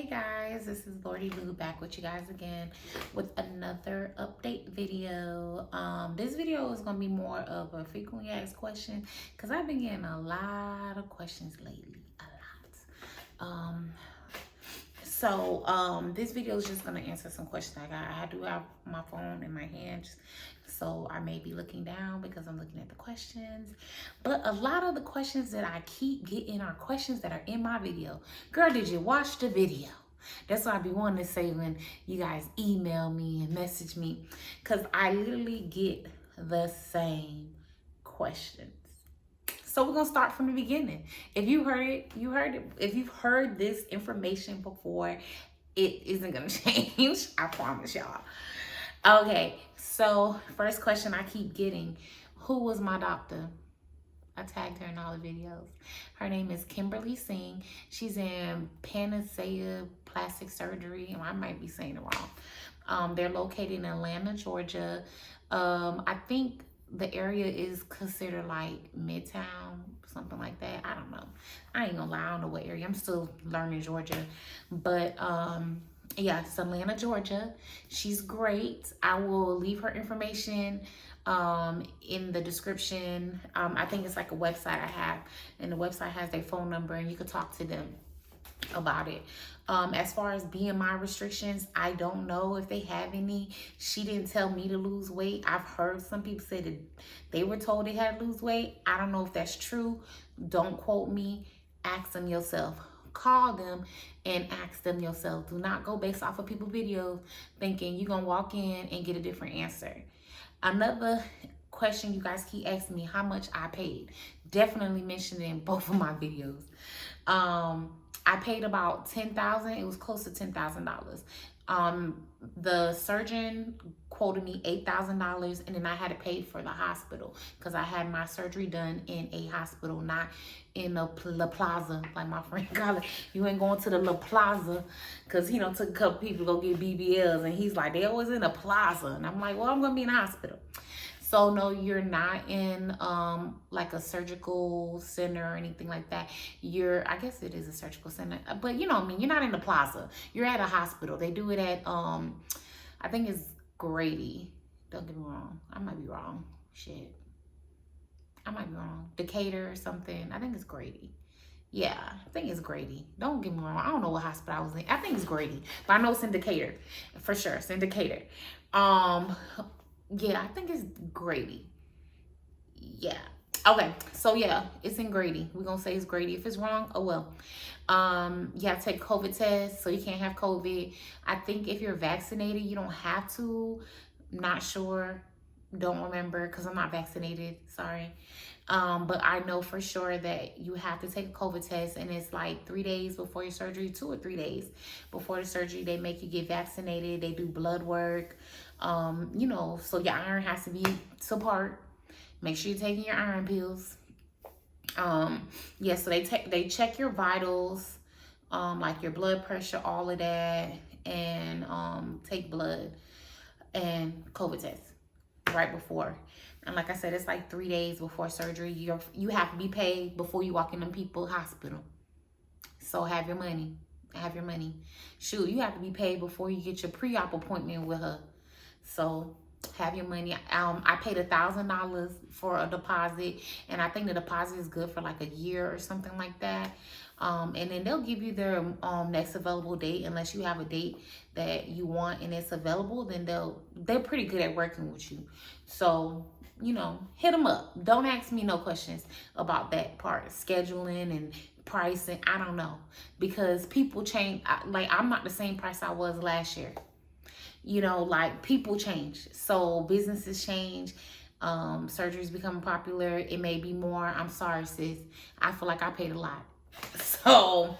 Hey guys, this is Lordy Lou back with you guys again with another update video. This video is gonna be more of a frequently asked question because I've been getting a lot of questions lately, a lot. This video is just gonna answer some questions I got. I do have my phone in my hand, so I may be looking down because I'm looking at the questions. But a lot of the questions that I keep getting are questions that are in my video. Girl, did you watch the video? That's what I be wanting to say when you guys email me and message me, because I literally get the same questions. So we're gonna start from the beginning. If you heard it, you heard it. If you've heard this information before, it isn't gonna change. I promise y'all. Okay, so first question I keep getting: who was my doctor? I tagged her in all the videos. Her name is Kimberly Singh. She's in Panacea Plastic Surgery. I might be saying it wrong. They're located in Atlanta, Georgia. I think the area is considered like Midtown, something like that. I don't know. I ain't gonna lie, I don't know what area. I'm still learning Georgia. But yeah, it's Atlanta, Georgia. She's great. I will leave her information in the description. I think it's like a website I have, and the website has their phone number and you could talk to them about it. As far as BMI restrictions, I don't know if they have any. She didn't tell me to lose weight. I've heard some people say that they were told they had to lose weight. I don't know if that's true. Don't quote me. Ask them yourself. Call them and ask them yourself. Do not go based off of people's videos thinking you're gonna walk in and get a different answer. Another question you guys keep asking me, how much I paid. Definitely mentioned in both of my videos. I paid about $10,000. It was close to $10,000. The surgeon quoted me $8,000, and then I had to pay for the hospital because I had my surgery done in a hospital, not in a La Plaza, like my friend called it. You ain't going to the La Plaza, because he took a couple people to go get BBLs, and he's like, they always in a plaza. And I'm like, well, I'm going to be in a hospital. So no, you're not in like a surgical center or anything like that. I guess it is a surgical center, but you know what I mean? You're not in the plaza. You're at a hospital. They do it at, I think it's Grady. Don't get me wrong. I might be wrong. Shit. I might be wrong. Decatur or something. I think it's Grady. Yeah, I think it's Grady. Don't get me wrong. I don't know what hospital I was in. I think it's Grady, but I know it's in Decatur. For sure, it's in Decatur. Yeah, I think it's Grady. Yeah. Okay, so yeah, it's in Grady. We're gonna say it's Grady. If it's wrong, oh well. You have to take COVID test, so you can't have COVID. I think if you're vaccinated, you don't have to. Not sure. Don't remember because I'm not vaccinated. Sorry. But I know for sure that you have to take a COVID test, and it's like 3 days before your surgery, 2 or 3 days before the surgery. They make you get vaccinated. They do blood work. So your iron has to be to part. Make sure you're taking your iron pills. Yeah, so they check your vitals, like your blood pressure, all of that, and take blood and COVID test right before. And like I said, it's like 3 days before surgery. You have to be paid before you walk in them people's hospital. So have your money. Have your money. Shoot, you have to be paid before you get your pre-op appointment with her. So have your money. I paid $1,000 for a deposit, and I think the deposit is good for like a year or something like that. And then they'll give you their next available date, unless you have a date that you want and it's available. Then they're pretty good at working with you. So hit them up. Don't ask me no questions about that part, scheduling and pricing. I don't know, because people change. Like, I'm not the same price I was last year. Like, people change, so businesses change. Surgeries become popular. It may be more. I'm sorry, sis. I feel like I paid a lot. So,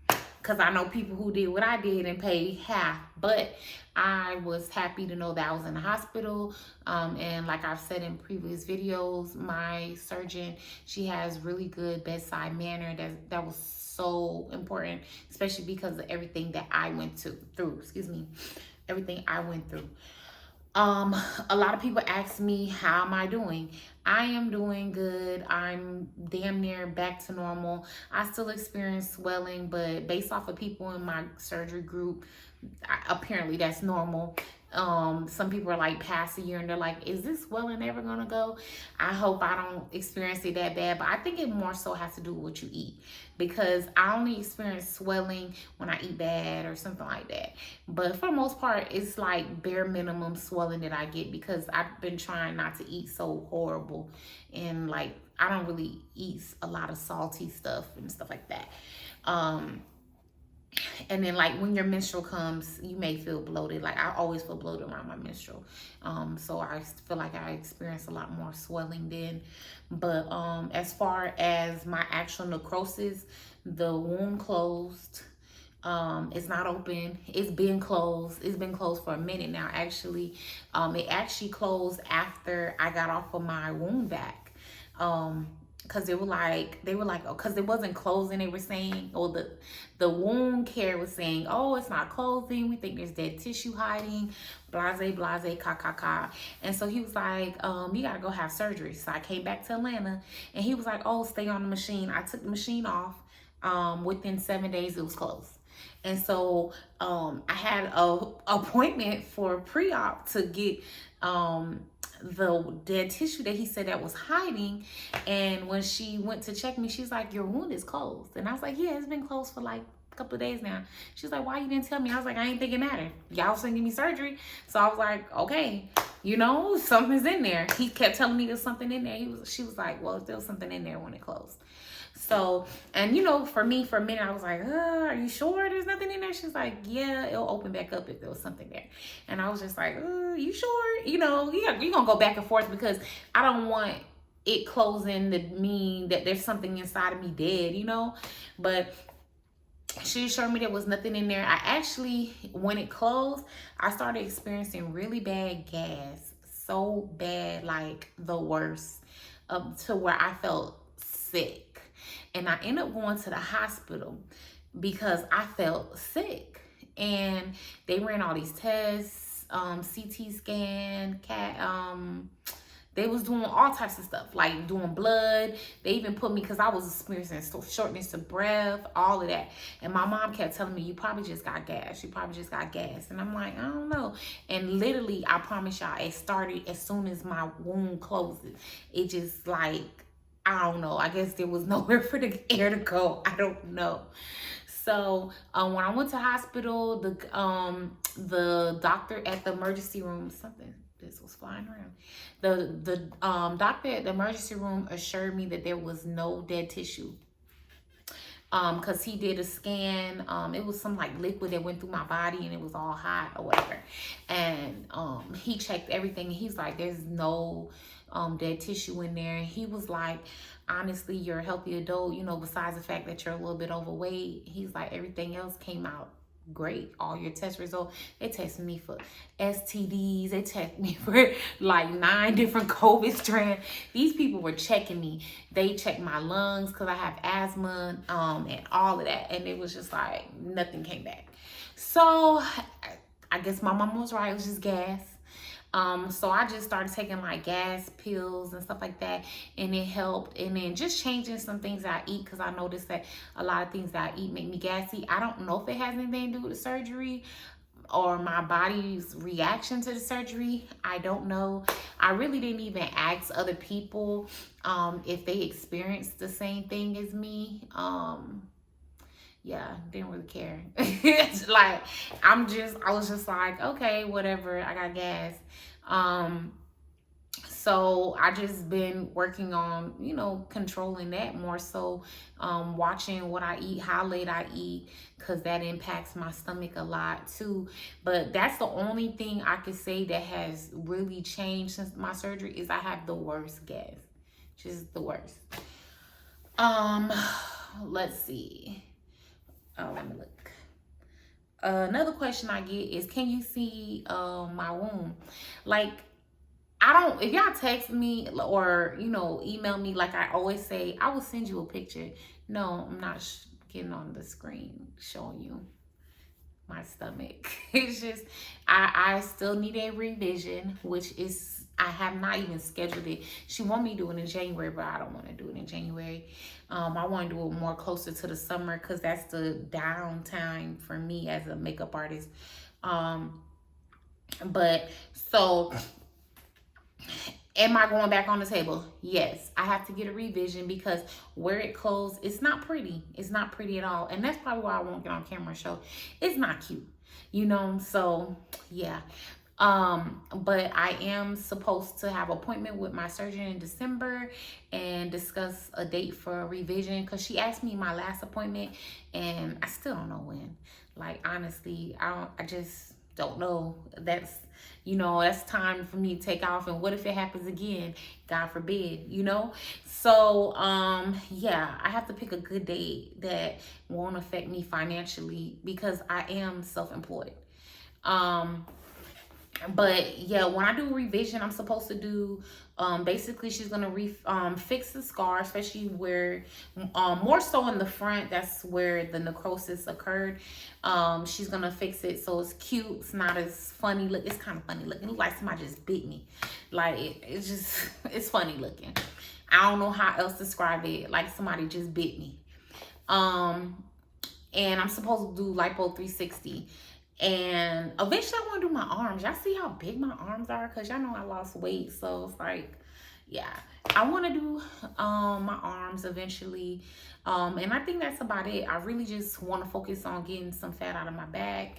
because I know people who did what I did and paid half, but I was happy to know that I was in the hospital. And like I've said in previous videos, my surgeon, she has really good bedside manner. That was so important, especially because of everything that I went through. Everything I went through. Um, a lot of people ask me, how am I doing? I am doing good. I'm damn near back to normal. I still experience swelling, but based off of people in my surgery group, apparently that's normal. Some people are like past a year and they're like, is this swelling ever gonna go? I hope I don't experience it that bad, but I think it more so has to do with what you eat, because I only experience swelling when I eat bad or something like that. But for the most part, it's like bare minimum swelling that I get because I've been trying not to eat so horrible, and like I don't really eat a lot of salty stuff and stuff like that. Um, and then like when your menstrual comes, you may feel bloated. Like I always feel bloated around my menstrual. So I feel like I experience a lot more swelling then. But as far as my actual necrosis, the wound closed. It's not open. It's been closed. It's been closed for a minute now, actually. It actually closed after I got off of my wound vac. Because they were like, oh, because it wasn't closing, they were saying, or the wound care was saying, oh, it's not closing, we think there's dead tissue hiding, blase blase ka ka ka. And so he was like, you gotta go have surgery. So I came back to Atlanta, and he was like, oh, stay on the machine. I took the machine off. Within 7 days it was closed. And so I had a appointment for pre-op to get the dead tissue that he said that was hiding. And when she went to check me, she's like, your wound is closed. And I was like, yeah, it's been closed for like a couple of days now. She's like, why you didn't tell me? I was like, I ain't think it mattered. Y'all was sending me surgery. So I was like, okay, you know, something's in there. He kept telling me there's something in there. She was like, well, there was something in there when it closed. So, and you know, for me, for a minute, I was like, are you sure there's nothing in there? She's like, yeah, it'll open back up if there was something there. And I was just like, you sure? You know, you're going to go back and forth, because I don't want it closing to mean that there's something inside of me dead, you know? But she assured me there was nothing in there. I actually, when it closed, I started experiencing really bad gas. So bad, like the worst, up to where I felt sick. And I ended up going to the hospital because I felt sick. And they ran all these tests, CT scan, they was doing all types of stuff, like doing blood. They even put me, because I was experiencing shortness of breath, all of that. And my mom kept telling me, you probably just got gas. You probably just got gas. And I'm like, I don't know. And literally, I promise y'all, it started as soon as my wound closes. It just like, I don't know. I guess there was nowhere for the air to go. I don't know. So when I went to hospital, the doctor at the emergency room, this was flying around. The doctor at the emergency room assured me that there was no dead tissue. Because he did a scan. It was some like liquid that went through my body, and it was all hot or whatever. And he checked everything. He's like, there's no dead tissue in there. He was like, honestly, you're a healthy adult, you know, besides the fact that you're a little bit overweight. He's like, everything else came out great. All your test results, they tested me for STDs, they tested me for like 9 different COVID strands. These people were checking me. They checked my lungs because I have asthma, and all of that, and it was just like nothing came back. So I guess my mom was right. It was just gas. So I just started taking like gas pills and stuff like that, and it helped. And then just changing some things I eat, because I noticed that a lot of things that I eat make me gassy. I don't know if it has anything to do with the surgery or my body's reaction to the surgery. I don't know. I really didn't even ask other people if they experienced the same thing as me. Yeah, didn't really care. It's like, I was just like, okay, whatever, I got gas. So I just been working on, you know, controlling that more so, watching what I eat, how late I eat, because that impacts my stomach a lot too. But that's the only thing I could say that has really changed since my surgery, is I have the worst gas. Just the worst. Let's see. Oh, let me look. Another question I get is, can you see my womb? Like, if y'all text me or, you know, email me, like I always say, I will send you a picture. No, I'm not getting on the screen showing you. my stomach. It's just, I still need a revision, which is, I have not even scheduled it. She want me to do it in January, but I don't want to do it in January. I want to do it more closer to the summer because that's the downtime for me as a makeup artist. But so, am I going back on the table? Yes, I have to get a revision because where it closed, it's not pretty. It's not pretty at all. And that's probably why I won't get on camera and show. It's not cute, you know? So yeah. But I am supposed to have an appointment with my surgeon in December and discuss a date for a revision because she asked me my last appointment and I still don't know when. Like, honestly, I just don't know. That's, you know, that's time for me to take off. And what if it happens again? God forbid, you know? So, yeah, I have to pick a good date that won't affect me financially because I am self-employed. But yeah, when I do a revision, I'm supposed to do, basically she's going to fix the scar, especially where, more so in the front, that's where the necrosis occurred. She's going to fix it so it's cute. It's not as funny look. It's kind of funny looking. It looks like somebody just bit me. Like, it's just, it's funny looking. I don't know how else to describe it. Like somebody just bit me. And I'm supposed to do lipo 360. And eventually I want to do my arms. Y'all see how big my arms are? Because y'all know I lost weight. So it's like, yeah. I want to do my arms eventually. And I think that's about it. I really just want to focus on getting some fat out of my back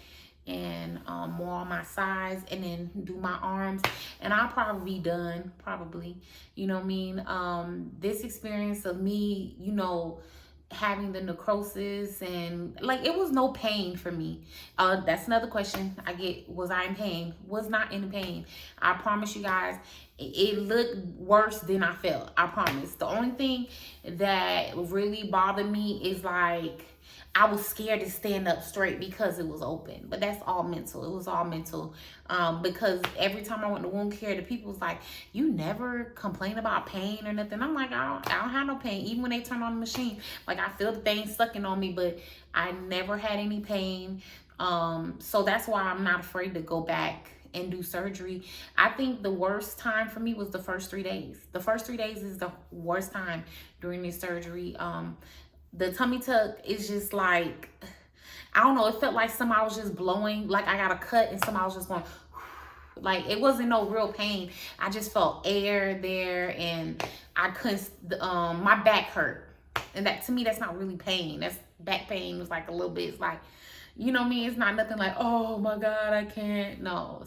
and more on my sides, and then do my arms. And I'll probably be done, probably. You know what I mean? This experience of me, you know, having the necrosis and like it was no pain for me. That's another question I get. Was I in pain? Was not in pain. I promise you guys, it looked worse than I felt. I promise. The only thing that really bothered me is like I was scared to stand up straight because it was open. But that's all mental. It was all mental. Because every time I went to wound care, the people was like, you never complain about pain or nothing. I'm like, I don't have no pain. Even when they turn on the machine, like I feel the thing sucking on me, but I never had any pain. So that's why I'm not afraid to go back and do surgery. I think the worst time for me was the first 3 days. The first 3 days is the worst time during this surgery. The tummy tuck is just like, I don't know, it felt like somebody was just blowing, like I got a cut and somebody was just going, like it wasn't no real pain. I just felt air there and I couldn't, my back hurt. And that, to me, that's not really pain. That's back pain. Was like a little bit, it's like, you know what I mean? It's not nothing like, oh my God, I can't. No,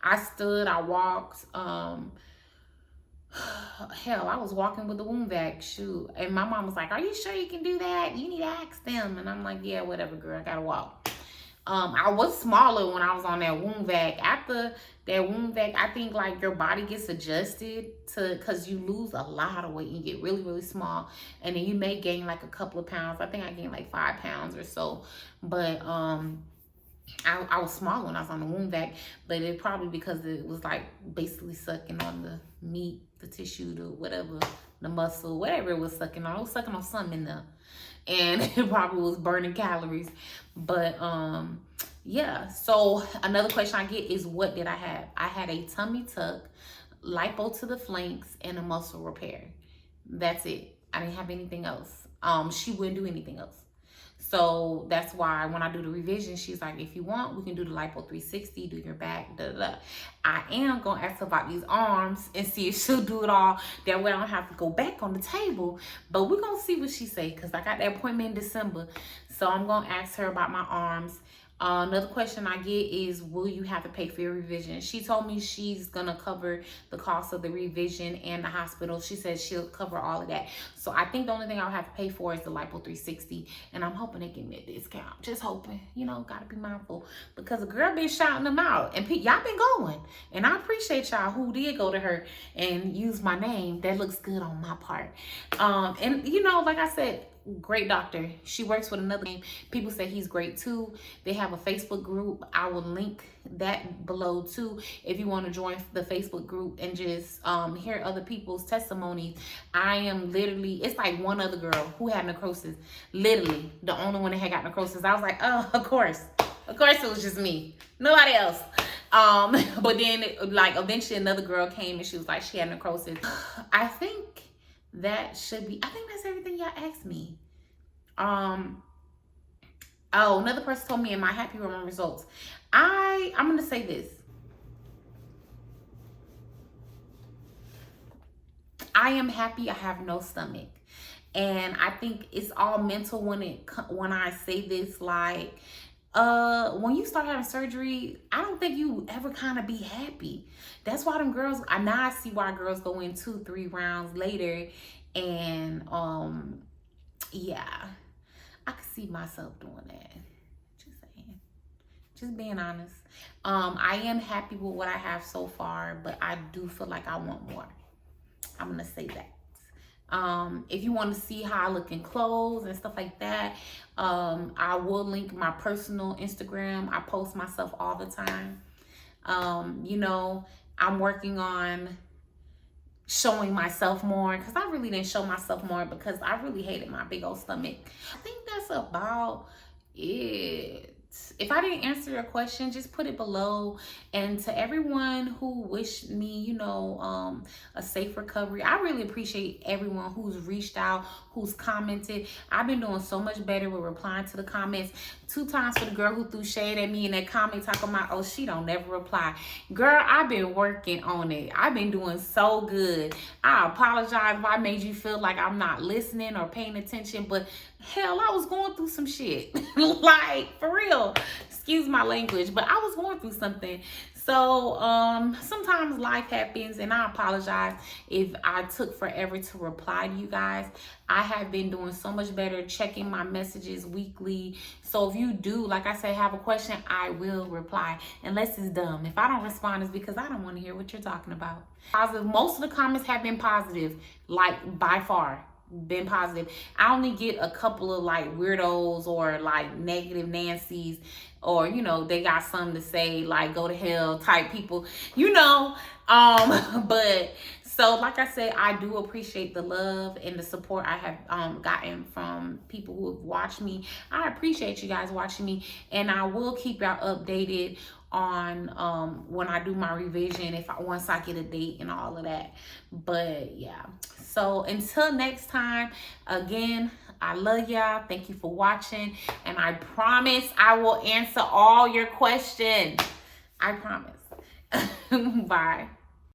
I stood, I walked, hell, I was walking with the wound vac, shoot. And my mom was like, are you sure you can do that? You need to ask them. And I'm like, yeah, whatever, girl, I gotta walk. I was smaller when I was on that wound vac. After that wound vac, I think like your body gets adjusted to, cause you lose a lot of weight. You get really, really small. And then you may gain like a couple of pounds. I think I gained like 5 pounds or so. But, I was small when I was on the wound vac, but it probably because it was like basically sucking on the meat, the tissue, the whatever, the muscle, whatever it was sucking on. It was sucking on something in there. And it probably was burning calories. But yeah. So another question I get is, what did I have? I had a tummy tuck, lipo to the flanks, and a muscle repair. That's it. I didn't have anything else. She wouldn't do anything else. So that's why when I do the revision, she's like, if you want, we can do the lipo 360, do your back, da, da, da. I am going to ask her about these arms and see if she'll do it all. That way I don't have to go back on the table. But we're going to see what she say, because I got that appointment in December. So I'm going to ask her about my arms. Another question I get is, will you have to pay for your revision? She told me she's going to cover the cost of the revision and the hospital. She said she'll cover all of that. So I think the only thing I'll have to pay for is the lipo 360. And I'm hoping they give me a discount. Just hoping. You know, got to be mindful. Because the girl been shouting them out. And y'all been going. And I appreciate y'all who did go to her and use my name. That looks good on my part. And, you know, like I said, great doctor. She works with another name. People say he's great too. They have a Facebook group. I will link that below too if you want to join the Facebook group and just hear other people's testimonies. I am literally, it's like one other girl who had necrosis, literally the only one that had got necrosis. I was like, oh, of course, Of course, it was just me. Nobody else. But then, like, eventually another girl came and she was like, she had necrosis. I think that should be, I think that's everything y'all asked me. Oh, another person told me in my happy woman results. I'm going to say this. I am happy I have no stomach. And I think it's all mental when I say this, like, when you start having surgery, I don't think you ever kind of be happy. That's why them girls, now I see why girls go in 2-3 rounds later. And yeah, I could see myself doing that. Just saying, just being honest. I am happy with what I have so far, but I do feel like I want more. I'm gonna say that. If you want to see how I look in clothes and stuff like that, I will link my personal Instagram. I post myself all the time. You know, I'm working on showing myself more, because I really didn't show myself more because I really hated my big old stomach. I think that's about it. If I didn't answer your question, just put it below. And to everyone who wished me, you know, a safe recovery, I really appreciate everyone who's reached out, who's commented. I've been doing so much better with replying to the comments. 2 times for the girl who threw shade at me in that comment talking about, oh, she don't never reply. Girl, I've been working on it. I've been doing so good. I apologize if I made you feel like I'm not listening or paying attention, but hell, I was going through some shit. Like, for real. Excuse my language, but I was going through something. So sometimes life happens, and I apologize if I took forever to reply to you guys. I have been doing so much better, checking my messages weekly. So if you do, like I said, have a question, I will reply, unless it's dumb. If I don't respond, it's because I don't want to hear what you're talking about. Positive. Most of the comments have been positive, like by far. Been positive. I only get a couple of like weirdos or like negative Nancy's, or you know, they got something to say like go to hell type people, you know. But so like I said, I do appreciate the love and the support I have gotten from people who have watched me. I appreciate you guys watching me, and I will keep y'all updated on when I do my revision, once I get a date and all of that. But yeah, so until next time, again, I love y'all. Thank you for watching, and I promise I will answer all your questions. I promise. Bye.